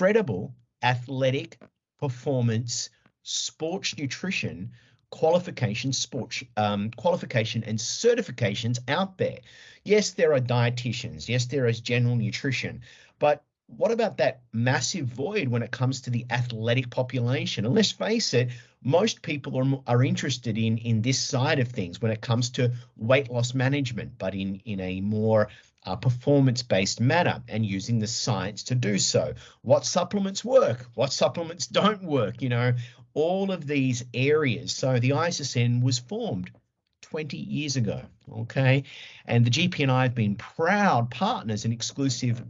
credible athletic performance sports nutrition qualification and certifications out there. Yes, there are dietitians. Yes, there is general nutrition. But what about that massive void when it comes to the athletic population? And let's face it, most people are interested in this side of things when it comes to weight loss management, but in a more performance-based manner and using the science to do so. What supplements work? What supplements don't work? You know, all of these areas. So the ISSN was formed 20 years ago, okay? And the GPNi have been proud partners and exclusive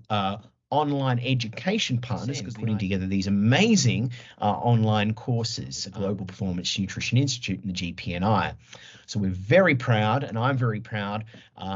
online education partners, putting together these amazing online courses, the Global Performance Nutrition Institute and the GPNi. So we're very proud, and I'm very proud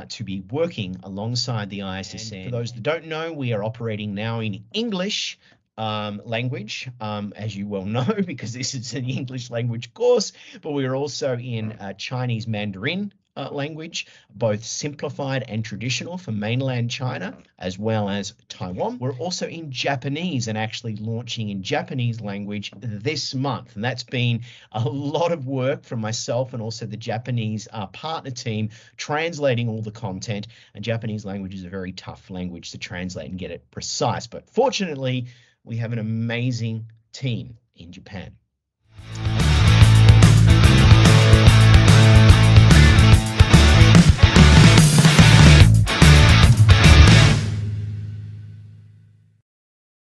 to be working alongside the ISSN. And for those that don't know, we are operating now in English language, as you well know, because this is an English language course, but we are also in Chinese Mandarin language, both simplified and traditional for mainland China, as well as Taiwan. We're also in Japanese and actually launching in Japanese language this month. And that's been a lot of work from myself and also the Japanese partner team, translating all the content. And Japanese language is a very tough language to translate and get it precise. But fortunately, we have an amazing team in Japan.